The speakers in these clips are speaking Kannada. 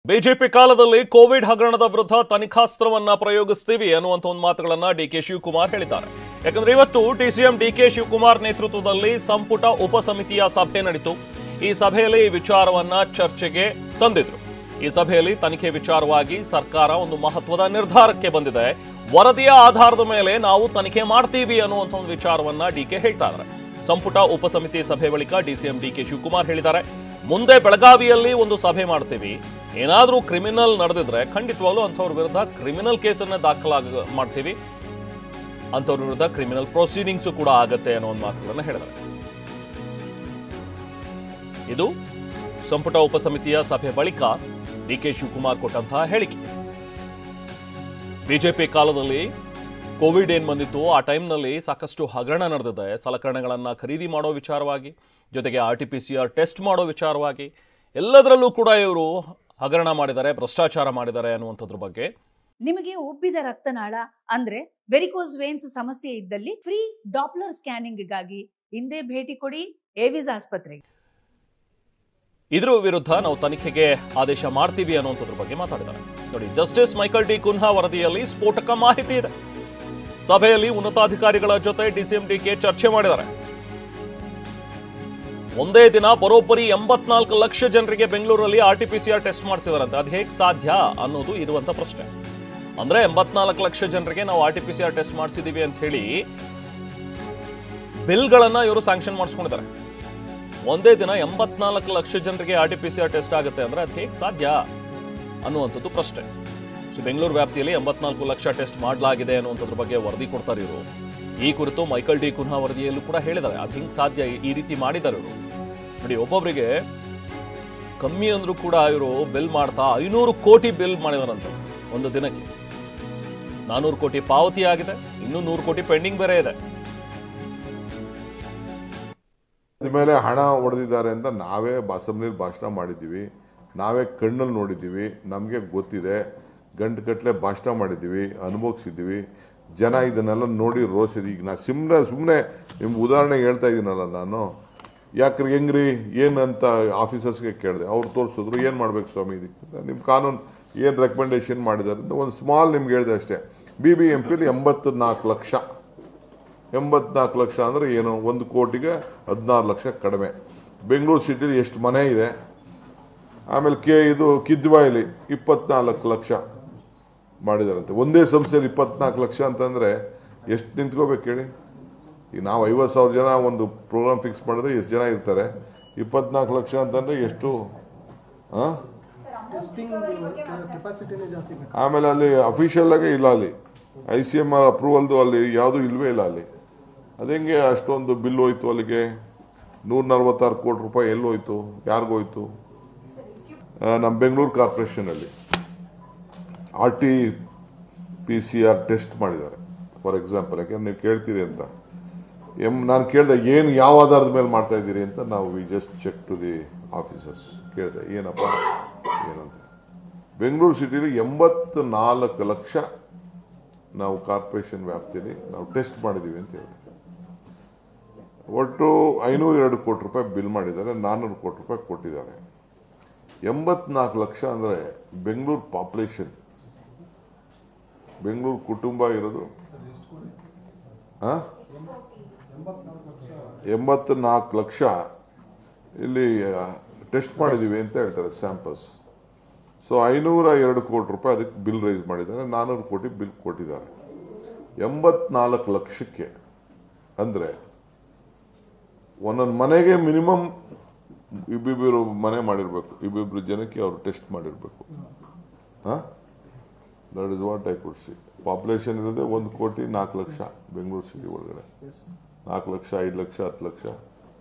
ಬಿಜೆಪಿ ಕಾಲದಲ್ಲಿ ಕೋವಿಡ್ ಹಗರಣದ ವಿರುದ್ಧ ತನಿಖಾಸ್ತ್ರವನ್ನ ಪ್ರಯೋಗಿಸ್ತೀವಿ ಅನ್ನುವಂತ ಒಂದು ಮಾತುಗಳನ್ನ ಡಿಕೆ ಶಿವಕುಮಾರ್ ಹೇಳಿದ್ದಾರೆ. ಯಾಕಂದ್ರೆ ಇವತ್ತು ಡಿಸಿಎಂ ಡಿಕೆ ಶಿವಕುಮಾರ್ ನೇತೃತ್ವದಲ್ಲಿ ಸಂಪುಟ ಉಪಸಮಿತಿಯ ಸಭೆ ನಡೆಯಿತು. ಈ ಸಭೆಯಲ್ಲಿ ವಿಚಾರವನ್ನ ಚರ್ಚೆಗೆ ತಂದಿದ್ರು. ಈ ಸಭೆಯಲ್ಲಿ ತನಿಖೆ ವಿಚಾರವಾಗಿ ಸರ್ಕಾರ ಒಂದು ಮಹತ್ವದ ನಿರ್ಧಾರಕ್ಕೆ ಬಂದಿದೆ. ವರದಿಯ ಆಧಾರದ ಮೇಲೆ ನಾವು ತನಿಖೆ ಮಾಡ್ತೀವಿ ಅನ್ನುವಂತ ಒಂದು ವಿಚಾರವನ್ನ ಡಿಕೆ ಹೇಳ್ತಾ ಇದ್ದಾರೆ. ಸಂಪುಟ ಉಪಸಮಿತಿ ಸಭೆ ಬಳಿಕ ಡಿಸಿಎಂ ಡಿಕೆ ಶಿವಕುಮಾರ್ ಹೇಳಿದ್ದಾರೆ, ಮುಂದೆ ಬೆಳಗಾವಿಯಲ್ಲಿ ಒಂದು ಸಭೆ ಮಾಡ್ತೀವಿ. ಏನಾದರೂ ಕ್ರಿಮಿನಲ್ ನಡೆದಿದ್ರೆ ಖಂಡಿತವಾಗ್ಲೂ ಅಂಥವ್ರ ವಿರುದ್ಧ ಕ್ರಿಮಿನಲ್ ಕೇಸನ್ನ ಮಾಡ್ತೀವಿ. ಅಂಥವ್ರ ವಿರುದ್ಧ ಕ್ರಿಮಿನಲ್ ಪ್ರೊಸೀಡಿಂಗ್ಸ್ ಕೂಡ ಆಗತ್ತೆ ಅನ್ನೋ ಒಂದು ಮಾತುಗಳನ್ನು ಹೇಳಿದ್ದಾರೆ. ಇದು ಸಂಪುಟ ಉಪಸಮಿತಿಯ ಸಭೆ ಬಳಿಕ ಡಿಕೆ ಶಿವಕುಮಾರ್ ಕೊಟ್ಟಂತಹ ಹೇಳಿಕೆ. ಬಿಜೆಪಿ ಕಾಲದಲ್ಲಿ ಕೋವಿಡ್ ಏನ್ ಬಂದಿತ್ತು ಆ ಟೈಮ್ನಲ್ಲಿ ಸಾಕಷ್ಟು ಹಗರಣ ನಡೆದಿದೆ. ಸಲಕರಣೆಗಳನ್ನ ಖರೀದಿ ಮಾಡೋ ವಿಚಾರವಾಗಿ, ಜೊತೆಗೆ RT-PCR ಟೆಸ್ಟ್ ಮಾಡೋ ವಿಚಾರವಾಗಿ ಎಲ್ಲದರಲ್ಲೂ ಕೂಡ ಇವರು ಹಗರಣ ಮಾಡಿದ್ದಾರೆ, ಭ್ರಷ್ಟಾಚಾರ ಮಾಡಿದ್ದಾರೆ ಅನ್ನುವಂಥದ್ರ ಬಗ್ಗೆ. ನಿಮಗೆ ಉಬ್ಬಿದ ರಕ್ತನಾಳ ಅಂದ್ರೆ ವೆರಿಕೋಸ್ ವೇನ್ಸ್ ಸಮಸ್ಯೆ ಇದ್ದಲ್ಲಿ ಫ್ರೀ ಡಾಪ್ಲರ್ ಸ್ಕ್ಯಾನಿಂಗ್ಗಾಗಿ ಹಿಂದೆ ಭೇಟಿ ಕೊಡಿ ಏವಿಸ್ ಆಸ್ಪತ್ರೆಗೆ. ಇದ್ರ ವಿರುದ್ಧ ನಾವು ತನಿಖೆಗೆ ಆದೇಶ ಮಾಡ್ತೀವಿ ಅನ್ನುವಂಥದ್ರ ಬಗ್ಗೆ ಮಾತಾಡಿದ್ದಾರೆ. ನೋಡಿ, ಜಸ್ಟಿಸ್ ಮೈಕಲ್ ಡಿ ಕುನ್ಹಾ ವರದಿಯಲ್ಲಿ ಸ್ಫೋಟಕ ಮಾಹಿತಿ ಇದೆ. ಸಭೆಯಲ್ಲಿ ಉನ್ನತಾಧಿಕಾರಿಗಳ ಜೊತೆ ಡಿಸಿಎಂ ಡಿಕೆ ಚರ್ಚೆ ಮಾಡಿದ್ದಾರೆ. ಒಂದೇ ದಿನ ಬರೋಬ್ಬರಿ 84 ಲಕ್ಷ ಜನರಿಗೆ ಬೆಂಗಳೂರಲ್ಲಿ RT-PCR ಟೆಸ್ಟ್ ಮಾಡಿಸಿದಾರಂತೆ. ಅದು ಹೇಗೆ ಸಾಧ್ಯ ಅನ್ನೋದು ಇರುವಂತ ಪ್ರಶ್ನೆ. ಅಂದ್ರೆ 84 ಲಕ್ಷ ಜನರಿಗೆ ನಾವು RT-PCR ಟೆಸ್ಟ್ ಮಾಡಿಸಿದೀವಿ ಅಂತ ಹೇಳಿ ಬಿಲ್ಗಳನ್ನ ಇವರು ಸ್ಯಾಂಕ್ಷನ್ ಮಾಡಿಸ್ಕೊಂಡಿದ್ದಾರೆ. ಒಂದೇ ದಿನ 84 ಲಕ್ಷ ಜನರಿಗೆ RT-PCR ಟೆಸ್ಟ್ ಆಗುತ್ತೆ ಅಂದ್ರೆ ಅದು ಹೇಗೆ ಸಾಧ್ಯ ಅನ್ನುವಂಥದ್ದು ಪ್ರಶ್ನೆ. ಸೊ ಬೆಂಗಳೂರು ವ್ಯಾಪ್ತಿಯಲ್ಲಿ 84 ಲಕ್ಷ ಟೆಸ್ಟ್ ಮಾಡಲಾಗಿದೆ ಅನ್ನುವಂಥದ್ರ ಬಗ್ಗೆ ವರದಿ ಕೊಡ್ತಾರೆ ಇವರು. ಈ ಕುರಿತು ಮೈಕಲ್ ಡಿ ಕುನ್ಹಾ ವರದಿಯಲ್ಲೂ ಕೂಡ ಹೇಳಿದ್ದಾರೆ, ಅದು ಹಿಂಗೆ ಸಾಧ್ಯ, ಈ ರೀತಿ ಮಾಡಿದ್ದಾರೆ ಇವರು. ನೋಡಿ, ಒಬ್ಬೊಬ್ಬರಿಗೆ ಕಮ್ಮಿ ಅಂದ್ರೂ ಕೂಡ ಇವರು ಬಿಲ್ ಮಾಡ್ತಾ 500 ಕೋಟಿ ಬಿಲ್ ಮಾಡಿದಾರಂತೆ ಒಂದು ದಿನಕ್ಕೆ. 400 ಕೋಟಿ ಪಾವತಿ ಆಗಿದೆ, ಇನ್ನೂ 100 ಕೋಟಿ ಪೆಂಡಿಂಗ್ ಬೇರೆ ಇದೆ. ಮೇಲೆ ಹಣ ಹೊಡೆದಿದ್ದಾರೆ ಅಂತ ನಾವೇ ಅಸೆಂಬ್ಲಿಯಲ್ಲಿ ಭಾಷಣ ಮಾಡಿದ್ದೀವಿ, ನಾವೇ ಕಣ್ಣಲ್ಲಿ ನೋಡಿದ್ದೀವಿ, ನಮಗೆ ಗೊತ್ತಿದೆ. ಗಂಟುಗಟ್ಟಲೆ ಭಾಷಣ ಮಾಡಿದ್ದೀವಿ, ಅನುಭವಿಸಿದ್ದೀವಿ. ಜನ ಇದನ್ನೆಲ್ಲ ನೋಡಿ ರೋಷಿದೆ. ಈಗ ನಾ ಸುಮ್ಮನೆ ನಿಮ್ಗೆ ಉದಾಹರಣೆಗೆ ಹೇಳ್ತಾ ಇದ್ದೀನಲ್ಲ ನಾನು, ಯಾಕ್ರಿ ಹೆಂಗ್ರಿ ಏನಂತ ಆಫೀಸರ್ಸ್ಗೆ ಕೇಳಿದೆ. ಅವ್ರು ತೋರಿಸಿದ್ರು, ಏನು ಮಾಡ್ಬೇಕು ಸ್ವಾಮಿ ಇದಕ್ಕೆ, ನಿಮ್ಮ ಕಾನೂನು ಏನು ರೆಕಮೆಂಡೇಶನ್ ಮಾಡಿದ್ದಾರೆ ಅಂತ ಒಂದು ಸ್ಮಾಲ್ ನಿಮ್ಗೆ ಹೇಳಿದೆ ಅಷ್ಟೇ. BBMPಲಿ 84 ಲಕ್ಷ. 84 ಲಕ್ಷ ಅಂದರೆ ಏನು, 1 ಕೋಟಿಗೆ 16 ಲಕ್ಷ ಕಡಿಮೆ. ಬೆಂಗಳೂರು ಸಿಟಿಲಿ ಎಷ್ಟು ಮನೆ ಇದೆ. ಆಮೇಲೆ ಇದು ಕಿದ್ವಾಯಲ್ಲಿ 24 ಲಕ್ಷ ಮಾಡಿದಾರಂತೆ. ಒಂದೇ ಸಂಸ್ಥೆಯಲ್ಲಿ 24 ಲಕ್ಷ ಅಂತಂದರೆ ಎಷ್ಟು ನಿಂತ್ಕೋಬೇಕು ಹೇಳಿ. ಈಗ ನಾವು 50,000 ಜನ ಒಂದು ಪ್ರೋಗ್ರಾಮ್ ಫಿಕ್ಸ್ ಮಾಡಿದ್ರೆ ಎಷ್ಟು ಜನ ಇರ್ತಾರೆ? 24 ಲಕ್ಷ ಅಂತಂದರೆ ಎಷ್ಟು? ಆಮೇಲೆ ಅಲ್ಲಿ ಅಫಿಷಿಯಲ್ ಆಗೇ ಇಲ್ಲ, ಅಲ್ಲಿ ICMR ಅಪ್ರೂವಲ್ದು ಅಲ್ಲಿ ಯಾವುದೂ ಇಲ್ವೇ ಇಲ್ಲ ಅಲ್ಲಿ. ಅದೆಂಗೆ ಅಷ್ಟೊಂದು ಬಿಲ್ ಹೋಯ್ತು ಅಲ್ಲಿಗೆ? 146 ಕೋಟಿ ರೂಪಾಯಿ ಎಲ್ಲೋಯ್ತು, ಯಾರಿಗೋಯ್ತು? ನಮ್ಮ ಬೆಂಗಳೂರು ಕಾರ್ಪೊರೇಷನಲ್ಲಿ RT-PCR ಟೆಸ್ಟ್ ಮಾಡಿದ್ದಾರೆ ಫಾರ್ ಎಕ್ಸಾಂಪಲ್. ಯಾಕೆಂದ್ರೆ ನೀವು ಕೇಳ್ತೀರಿ ಅಂತ ನಾನು ಕೇಳಿದೆ, ಏನು ಯಾವ ಆಧಾರದ ಮೇಲೆ ಮಾಡ್ತಾ ಇದ್ದೀರಿ ಅಂತ. ನಾವು we just check to the officers ಕೇಳಿದೆ, ಏನಪ್ಪ ಏನಂತ. ಬೆಂಗಳೂರು ಸಿಟಿಲಿ 84 ಲಕ್ಷ ನಾವು ಕಾರ್ಪೊರೇಷನ್ ವ್ಯಾಪ್ತಿಯಲ್ಲಿ ನಾವು ಟೆಸ್ಟ್ ಮಾಡಿದ್ದೀವಿ ಅಂತ ಹೇಳ್ತೀವಿ. ಒಟ್ಟು 502 ಕೋಟಿ ರೂಪಾಯಿ ಬಿಲ್ ಮಾಡಿದ್ದಾರೆ, 400 ಕೋಟಿ ರೂಪಾಯಿ ಕೊಟ್ಟಿದ್ದಾರೆ. 84 ಲಕ್ಷ ಅಂದರೆ ಬೆಂಗಳೂರು ಪಾಪ್ಯುಲೇಷನ್, ಬೆಂಗಳೂರು ಕುಟುಂಬ ಇರೋದು 84 ಲಕ್ಷ ಇಲ್ಲಿ ಟೆಸ್ಟ್ ಮಾಡಿದ್ದೀವಿ ಅಂತ ಹೇಳ್ತಾರೆ ಸ್ಯಾಂಪಲ್ಸ್. ಸೊ 502 ಕೋಟಿ ರೂಪಾಯಿ ಅದಕ್ಕೆ ಬಿಲ್ ರೈಸ್ ಮಾಡಿದ್ದಾರೆ, 400 ಕೋಟಿ ಬಿಲ್ ಕೊಟ್ಟಿದ್ದಾರೆ. 84 ಲಕ್ಷಕ್ಕೆ ಅಂದರೆ ಒಂದೊಂದು ಮನೆಗೆ ಮಿನಿಮಮ್ ಇಬ್ಬಿಬ್ಬರು ಮನೆ ಮಾಡಿರಬೇಕು, ಇಬ್ಬಿಬ್ಬರು ಜನಕ್ಕೆ ಅವರು ಟೆಸ್ಟ್ ಮಾಡಿರಬೇಕು. That is what I could see. Population ಇರೋದೇ 1 ಕೋಟಿ 4 ಲಕ್ಷ ಬೆಂಗಳೂರು ಸಿಟಿ ಒಳಗಡೆ. 4 ಲಕ್ಷ 5 ಲಕ್ಷ 10 ಲಕ್ಷ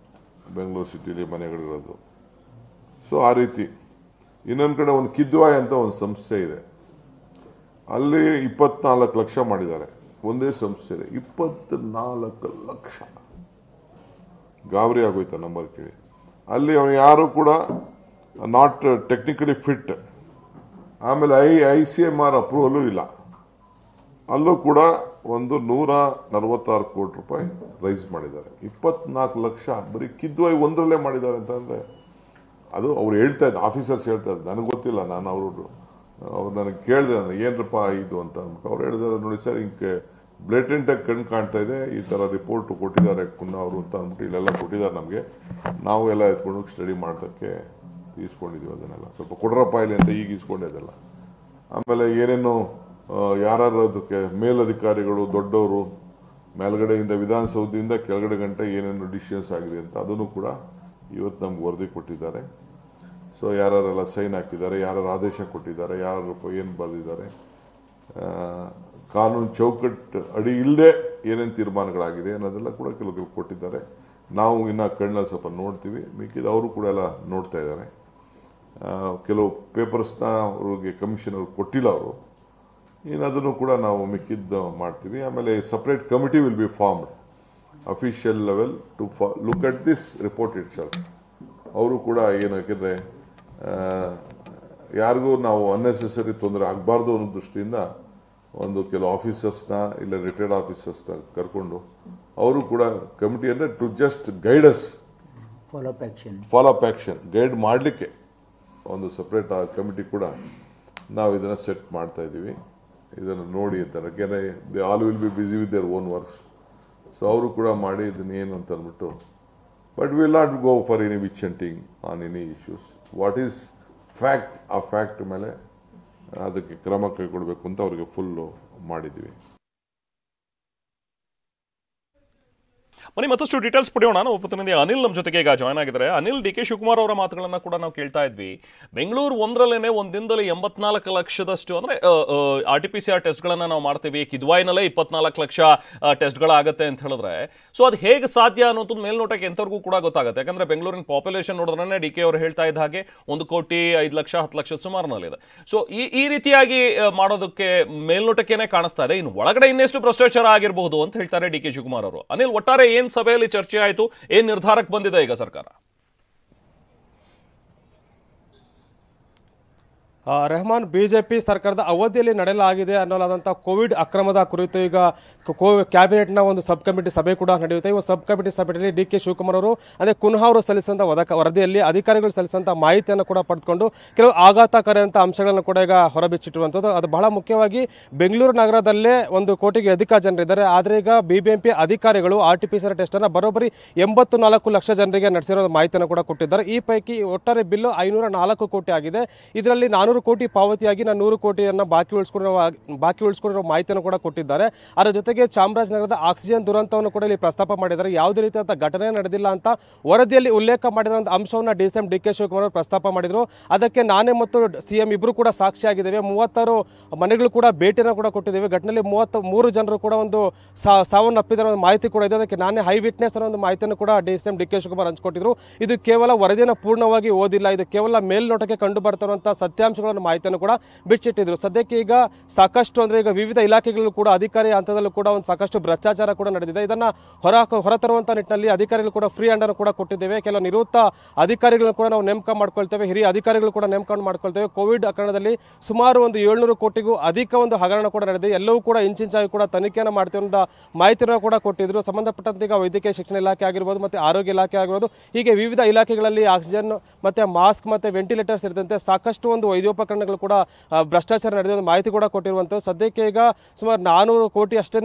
ಬೆಂಗಳೂರು ಸಿಟಿಲಿ ಮನೆಗಳಿರೋದು. ಸೊ ಆ ರೀತಿ. ಇನ್ನೊಂದು ಕಡೆ ಒಂದು ಕಿದ್ವಾಯ್ ಅಂತ ಒಂದು ಸಂಸ್ಥೆ ಇದೆ, ಅಲ್ಲಿ 24 ಲಕ್ಷ ಮಾಡಿದ್ದಾರೆ ಒಂದೇ ಸಂಸ್ಥೆಯಲ್ಲಿ. 24 ಲಕ್ಷ ಗಾಬರಿ ಆಗೋಯ್ತಾ ನಂಬರ್ ಕೇಳಿ. ಅಲ್ಲಿ ಅವನು ಯಾರು ಕೂಡ ನಾಟ್ ಟೆಕ್ನಿಕಲಿ ಫಿಟ್. ಆಮೇಲೆ ICMR ಅಪ್ರೂವಲು ಇಲ್ಲ. ಅಲ್ಲೂ ಕೂಡ ಒಂದು 146 ಕೋಟಿ ರೂಪಾಯಿ ರೈಸ್ ಮಾಡಿದ್ದಾರೆ. 24 ಲಕ್ಷ ಬರೀ ಕಿದ್ವಾಯ್ ಒಂದರಲ್ಲೇ ಮಾಡಿದ್ದಾರೆ ಅಂತಂದರೆ ಅದು ಅವ್ರು ಹೇಳ್ತಾ ಇದ್ದ, ಆಫೀಸರ್ಸ್ ಹೇಳ್ತಾ ಇದ್ದ, ನನಗೆ ಗೊತ್ತಿಲ್ಲ, ನಾನು ಅವ್ರು ನನಗೆ ಕೇಳಿದೆ, ನಾನು ಏನರಪ್ಪ ಇದು ಅಂತ ಅಂದ್ಬಿಟ್ಟು ಅವ್ರು ಹೇಳಿದಾರೆ, ನೋಡಿ ಸರ್ ಹಿಂಗೆ ಬ್ಲೇಟೆಂಟಾಗಿ ಕಣ್ಣು ಕಾಣ್ತಾ ಇದೆ, ಈ ಥರ ರಿಪೋರ್ಟ್ ಕೊಟ್ಟಿದ್ದಾರೆ ಕುನ್ನ ಅವರು ಅಂತ ಅಂದ್ಬಿಟ್ಟು ಇಲ್ಲೆಲ್ಲ ಕೊಟ್ಟಿದ್ದಾರೆ ನಮಗೆ, ನಾವು ಎಲ್ಲ ಎತ್ಕೊಂಡು ಸ್ಟಡಿ ಮಾಡೋದಕ್ಕೆ ಈಸ್ಕೊಂಡಿದ್ದೀವಿ ಅದನ್ನೆಲ್ಲ, ಸ್ವಲ್ಪ ಕೊಡ್ರಪ್ಪ ಇಲ್ಲಿ ಅಂತ ಈಗ ಈಸ್ಕೊಂಡಿದ್ದೆಲ್ಲ. ಆಮೇಲೆ ಏನೇನು ಯಾರು ಅದಕ್ಕೆ ಮೇಲಧಿಕಾರಿಗಳು ದೊಡ್ಡವರು ಮೇಲ್ಗಡೆಯಿಂದ ವಿಧಾನಸೌಧದಿಂದ ಕೆಳಗಡೆ ಗಂಟೆ ಏನೇನು ಡಿಸಿಷನ್ಸ್ ಆಗಿದೆ ಅಂತ ಅದನ್ನು ಕೂಡ ಇವತ್ತು ನಮ್ಗೆ ವರದಿ ಕೊಟ್ಟಿದ್ದಾರೆ. ಸೊ ಯಾರೆಲ್ಲ ಸೈನ್ ಹಾಕಿದ್ದಾರೆ, ಯಾರು ಆದೇಶ ಕೊಟ್ಟಿದ್ದಾರೆ, ಯಾರು ಏನು ಬರೆದಿದ್ದಾರೆ, ಕಾನೂನು ಚೌಕಟ್ಟು ಅಡಿ ಇಲ್ಲದೆ ಏನೇನು ತೀರ್ಮಾನಗಳಾಗಿದೆ ಅನ್ನೋದೆಲ್ಲ ಕೂಡ ಕೆಲವು ಕೊಟ್ಟಿದ್ದಾರೆ. ನಾವು ಇನ್ನು ಕಣ್ಣಲ್ಲಿ ಸ್ವಲ್ಪ ನೋಡ್ತೀವಿ, ಮಿಕ್ಕಿದ ಅವರು ಕೂಡ ಎಲ್ಲ ನೋಡ್ತಾ ಇದ್ದಾರೆ. ಕೆಲವು ಪೇಪರ್ಸ್ನ ಅವ್ರಿಗೆ ಕಮಿಷನ್ ಅವ್ರಿಗೆ ಕೊಟ್ಟಿಲ್ಲ ಅವರು, ಇನ್ನು ಅದನ್ನು ಕೂಡ ನಾವು ಮಿಕ್ಕಿದ್ದು ಮಾಡ್ತೀವಿ. ಆಮೇಲೆ separate committee will be formed official level to look at this report itself. ಅವರು ಕೂಡ ಏನು, ಯಾಕೆಂದರೆ ಯಾರಿಗೂ ನಾವು ಅನ್ನೆಸೆಸರಿ ತೊಂದರೆ ಆಗಬಾರ್ದು ಅನ್ನೋ ದೃಷ್ಟಿಯಿಂದ ಒಂದು ಕೆಲವು ಆಫೀಸರ್ಸ್ನ ಇಲ್ಲ ರಿಟೈರ್ಡ್ ಆಫೀಸರ್ಸ್ನ ಕರ್ಕೊಂಡು ಅವರು ಕೂಡ ಕಮಿಟಿ ಅಂದರೆ to just guides follow up action guide ಮಾಡಲಿಕ್ಕೆ ಒಂದು ಸಪ್ರೇಟ್ ಕಮಿಟಿ ಕೂಡ ನಾವು ಇದನ್ನು ಸೆಟ್ ಮಾಡ್ತಾ ಇದ್ದೀವಿ. ಇದನ್ನು ನೋಡಿ ಅಂತಾರೆ, ಯಾಕೆಂದರೆ they all will be busy with their own works. So ಅವರು ಕೂಡ ಮಾಡಿ ಇದನ್ನು ಏನು ಅಂತ ಅಂದ್ಬಿಟ್ಟು, but will not go for any witch hunting on any issues. What is fact, ಆ ಫ್ಯಾಕ್ಟ್ ಮೇಲೆ ಅದಕ್ಕೆ ಕ್ರಮ ಕೈಗೊಳ್ಳಬೇಕು ಅಂತ ಅವರಿಗೆ ಫುಲ್ಲು ಮಾಡಿದ್ದೀವಿ. ಬನ್ನಿ ಮತ್ತಷ್ಟು ಡೀಟೇಲ್ಸ್ ಪಡೆಯೋಣ. ನಾವು ಪ್ರತಿನಿಧಿ ಅನಿಲ್ ನಮ್ಮ ಜೊತೆಗೆ ಈಗ ಜಾಯ್ನ್ ಆಗಿದ್ದಾರೆ. ಅನಿಲ್, ಡಿ ಕೆ ಶಿವಕುಮಾರ್ ಅವರ ಮಾತುಗಳನ್ನ ಕೂಡ ನಾವು ಕೇಳ್ತಾ ಇದ್ವಿ. ಬೆಂಗಳೂರು ಒಂದರಲ್ಲೇನೆ ಒಂದು ದಿನದಲ್ಲಿ 84 ಲಕ್ಷದಷ್ಟು ಅಂದ್ರೆ RT-PCR ಟೆಸ್ಟ್ಗಳನ್ನ ನಾವು ಮಾಡ್ತೀವಿ, ಕಿದ್ವಾಯಿನಲ್ಲೇ 24 ಲಕ್ಷ ಟೆಸ್ಟ್ಗಳಾಗತ್ತೆ ಅಂತ ಹೇಳಿದ್ರೆ, ಸೊ ಅದು ಹೇಗೆ ಸಾಧ್ಯ ಅನ್ನೋದು ಮೇಲ್ನೋಟಕ್ಕೆ ಎಂಥವ್ರಿಗೂ ಕೂಡ ಗೊತ್ತಾಗುತ್ತೆ. ಯಾಕಂದ್ರೆ ಬೆಂಗಳೂರಿನ ಪಾಪ್ಯುಲೇಷನ್ ನೋಡಿದ್ರೆ ಡಿ ಕೆ ಅವರು ಹೇಳ್ತಾ ಇದ್ದ ಹಾಗೆ 1,05,00,000 10 ಲಕ್ಷ ಸುಮಾರಿನಲ್ಲಿದೆ. ಸೊ ಈ ರೀತಿಯಾಗಿ ಮಾಡೋದಕ್ಕೆ ಮೇಲ್ನೋಟಕ್ಕೇನೆ ಕಾಣಿಸ್ತಾ ಇದೆ. ಇನ್ನು ಒಳಗಡೆ ಇನ್ನೆಷ್ಟು ಭ್ರಷ್ಟಾಚಾರ ಆಗಿರಬಹುದು ಅಂತ ಹೇಳ್ತಾರೆ ಡಿ ಕೆ ಶಿವಕುಮಾರ್ ಅವರು. ಅನಿಲ್, ಒಟ್ಟಾರೆ ಏನ್ ಸಭೆಯಲ್ಲಿ ಚರ್ಚೆ ಆಯಿತು, ಏನ್ ನಿರ್ಧಾರಕ್ಕೆ ಬಂದಿದೆ ಈಗ ಸರ್ಕಾರ? ರೆಹಮಾನ್, ಬಿಜೆಪಿ ಸರ್ಕಾರದ ಅವಧಿಯಲ್ಲಿ ನಡೆಯಲಾಗಿದೆ ಅನ್ನಲಾದಂಥ ಕೋವಿಡ್ ಅಕ್ರಮದ ಕುರಿತು ಈಗ ಕ್ಯಾಬಿನೆಟ್ನ ಒಂದು ಸಬ್ ಕಮಿಟಿ ಸಭೆ ಕೂಡ ನಡೆಯುತ್ತೆ. ಈ ಸಬ್ ಕಮಿಟಿ ಸಭೆಯಲ್ಲಿ ಡಿ ಕೆ ಶಿವಕುಮಾರ್ ಅವರು ಅಂದರೆ ಕುನ್ಹಾ ಅವರು ಸಲ್ಲಿಸಿದಂಥ ವರದಿಯಲ್ಲಿ ಅಧಿಕಾರಿಗಳು ಸಲ್ಲಿಸಿದಂಥ ಮಾಹಿತಿಯನ್ನು ಕೂಡ ಪಡೆದುಕೊಂಡು ಕೆಲವು ಆಘಾತಕಾರಿಯಂಥ ಅಂಶಗಳನ್ನು ಕೂಡ ಈಗ ಹೊರಬಿಚ್ಚಿಟ್ಟಿರುವಂಥದ್ದು. ಅದು ಬಹಳ ಮುಖ್ಯವಾಗಿ ಬೆಂಗಳೂರು ನಗರದಲ್ಲೇ 1 ಕೋಟಿಗೆ ಅಧಿಕ ಜನರಿದ್ದಾರೆ. ಆದರೆ ಈಗ BBMP ಅಧಿಕಾರಿಗಳು RT-PCR ಟೆಸ್ಟನ್ನು ಬರೋಬ್ಬರಿ 84 ಲಕ್ಷ ಜನರಿಗೆ ನಡೆಸಿರೋ ಮಾಹಿತಿಯನ್ನು ಕೂಡ ಕೊಟ್ಟಿದ್ದಾರೆ. ಈ ಪೈಕಿ ಒಟ್ಟಾರೆ ಬಿಲ್ಲು 504 ಕೋಟಿ ಆಗಿದೆ. ಇದರಲ್ಲಿ 400 ಕೋಟಿ ಪಾವತಿಯಾಗಿ 100 ಕೋಟಿಯನ್ನು ಬಾಕಿ ಉಳಿಸ್ಕೊಂಡಿರೋ ಮಾಹಿತಿಯನ್ನು ಕೂಡ ಕೊಟ್ಟಿದ್ದಾರೆ. ಅದರ ಜೊತೆಗೆ ಚಾಮರಾಜನಗರದ ಆಕ್ಸಿಜನ್ ದುರಂತವನ್ನು ಕೂಡ ಇಲ್ಲಿ ಪ್ರಸ್ತಾಪ ಮಾಡಿದ್ದಾರೆ. ಯಾವುದೇ ರೀತಿಯಾದ ಘಟನೆ ನಡೆದಿಲ್ಲ ಅಂತ ವರದಿಯಲ್ಲಿ ಉಲ್ಲೇಖ ಮಾಡಿರೋ ಅಂಶವನ್ನು DCM ಡಿ ಕೆ ಶಿವಕುಮಾರ್ ಅವರು ಪ್ರಸ್ತಾಪ ಮಾಡಿದರು. ಅದಕ್ಕೆ ನಾನೇ ಮತ್ತು CM ಇಬ್ಬರು ಕೂಡ ಸಾಕ್ಷಿಯಾಗಿದ್ದೇವೆ. 36 ಮನೆಗಳು ಕೂಡ ಭೇಟಿಯನ್ನು ಕೂಡ ಕೊಟ್ಟಿದ್ದೇವೆ. ಘಟನೆಯಲ್ಲಿ 33 ಜನರು ಕೂಡ ಒಂದು ಸಾವನ್ನಪ್ಪಿದ ಮಾಹಿತಿ ಕೂಡ ಇದೆ. ಅದಕ್ಕೆ ನಾನೇ ಹೈ ವಿಟ್ನೆಸ್ ಅನ್ನೋ ಒಂದು ಮಾಹಿತಿಯನ್ನು ಕೂಡ DCM ಡಿ ಕೆ ಶಿವಕುಮಾರ್ ಹಂಚಿಕೊಟ್ಟಿದ್ರು. ಇದು ಕೇವಲ ವರದಿಯನ್ನು ಪೂರ್ಣವಾಗಿ ಓದಿಲ್ಲ, ಇದು ಕೇವಲ ಮೇಲ್ನೋಟಕ್ಕೆ ಕಂಡು ಬರ್ತಿರುವಂಥ ಸತ್ಯಾಂಶಗಳನ್ನು ಮಾಹಿತಿಯನ್ನು ಕೂಡ ಬಿಚ್ಚಿಟ್ಟಿದ್ರು. ಸದ್ಯಕ್ಕೆ ಈಗ ಸಾಕಷ್ಟು ಅಂದ್ರೆ ಈಗ ವಿವಿಧ ಇಲಾಖೆಗಳು ಕೂಡ ಅಧಿಕಾರಿ ಹಂತದಲ್ಲೂ ಕೂಡ ಒಂದು ಸಾಕಷ್ಟು ಭ್ರಷ್ಟಾಚಾರ ಕೂಡ ನಡೆದಿದೆ. ಇದನ್ನ ಹೊರತರುವಂತ ನಿಟ್ಟಿನಲ್ಲಿ ಅಧಿಕಾರಿಗಳು ಕೂಡ ಫ್ರೀ ಹ್ಯಾಂಡ್ ಅನ್ನು ಕೂಡ ಕೊಟ್ಟಿದ್ದೇವೆ. ಕೆಲವು ನಿವೃತ್ತ ಅಧಿಕಾರಿಗಳನ್ನು ಕೂಡ ನಾವು ನೇಮಕ ಮಾಡ್ಕೊಳ್ತೇವೆ, ಹಿರಿಯ ಅಧಿಕಾರಿಗಳು ಕೂಡ ನೇಮಕ ಮಾಡ್ಕೊಳ್ತೇವೆ. ಕೋವಿಡ್ ಹಗರಣದಲ್ಲಿ ಸುಮಾರು ಒಂದು 700 ಕೋಟಿಗೂ ಅಧಿಕ ಒಂದು ಹಗರಣ ಕೂಡ ನಡೆದಿದೆ. ಎಲ್ಲವೂ ಕೂಡ ಇಂಚಿಂಚಾಗಿ ಕೂಡ ತನಿಖೆಯನ್ನು ಮಾಡ್ತೀವಿ ಅನ್ನೋ ಮಾಹಿತಿಯನ್ನು ಕೂಡ ಕೊಟ್ಟಿದ್ರು. ಸಂಬಂಧಪಟ್ಟಂತೆ ಈಗ ವೈದ್ಯಕೀಯ ಶಿಕ್ಷಣ ಇಲಾಖೆ ಆಗಿರ್ಬೋದು ಮತ್ತೆ ಆರೋಗ್ಯ ಇಲಾಖೆ ಆಗಿರ್ಬೋದು, ಹೀಗೆ ವಿವಿಧ ಇಲಾಖೆಗಳಲ್ಲಿ ಆಕ್ಸಿಜನ್ ಮತ್ತೆ ಮಾಸ್ಕ್ ಮತ್ತೆ ವೆಂಟಿಲೇಟರ್ಸ್ ಇರುತ್ತಂತೆ ಸಾಕಷ್ಟು ಒಂದು ವೈದ್ಯೋಪಕರಣಗಳು ಕೂಡ ಭ್ರಷ್ಟಾಚಾರ ನಡೆದ ಒಂದು ಮಾಹಿತಿ ಕೂಡ ಕೊಟ್ಟಿರುವಂಥದ್ದು. ಸದ್ಯಕ್ಕೆ ಈಗ ಸುಮಾರು 400 ಕೋಟಿ ಅಷ್ಟೇ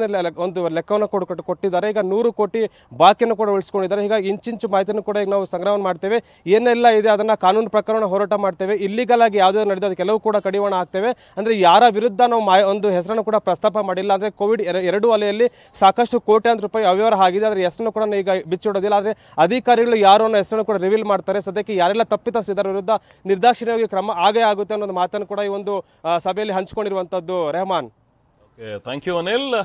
ಒಂದು ಲೆಕ್ಕವನ್ನು ಕೊಟ್ಟಿದ್ದಾರೆ. ಈಗ 100 ಕೋಟಿ ಬಾಕಿಯನ್ನು ಕೂಡ ಉಳಿಸ್ಕೊಂಡಿದ್ದಾರೆ. ಈಗ ಇಂಚಿಂಚು ಮಾಹಿತಿಯನ್ನು ಕೂಡ ಈಗ ನಾವು ಸಂಗ್ರಹವನ್ನು ಮಾಡ್ತೇವೆ. ಏನೆಲ್ಲ ಇದೆ ಅದನ್ನ ಕಾನೂನು ಪ್ರಕಾರ ಹೋರಾಟ ಮಾಡ್ತೇವೆ. ಇಲ್ಲಿಗಲ್ ಆಗಿ ಯಾವುದೇ ನಡೆದ ಕೆಲವು ಕೂಡ ಕಡಿವಾಣ ಆಗ್ತೇವೆ. ಅಂದ್ರೆ ಯಾರ ವಿರುದ್ಧ ನಾವು ಒಂದು ಹೆಸರನ್ನು ಕೂಡ ಪ್ರಸ್ತಾಪ ಮಾಡಿಲ್ಲ. ಅಂದ್ರೆ ಕೋವಿಡ್ 2 ಅಲೆಯಲ್ಲಿ ಸಾಕಷ್ಟು ಕೋಟ್ಯಾಂತರ ರೂಪಾಯಿ ಅವ್ಯವಹಾರ ಆಗಿದೆ. ಅದರ ಹೆಸರನ್ನು ಕೂಡ ಈಗ ಬಿಚ್ಚಿಡೋದಿಲ್ಲ. ಆದ್ರೆ ಅಧಿಕಾರಿಗಳು ಯಾರು ಅನ್ನೋ ಹೆಸರನ್ನು ಕೂಡ ರಿವೀಲ್ ಮಾಡ್ತಾರೆ. ಸದ್ಯಕ್ಕೆ ಯಾರೆಲ್ಲ ತಪ್ಪಿತಸ್ಥರಿದ್ದಾರೆ ವಿರುದ್ಧ ನಿರ್ದಾಕ್ಷಿಣ್ಯವಾಗಿ ಕ್ರಮ ಆಗೇ ಆಗುತ್ತೆ ಅನ್ನೋ ಮಾತನ್ನು ಕೂಡ ಈ ಒಂದು ಸಭೆಯಲ್ಲಿ ಹಂಚಿಕೊಂಡಿರುವಂತದ್ದು. Rehman, thank you Anil.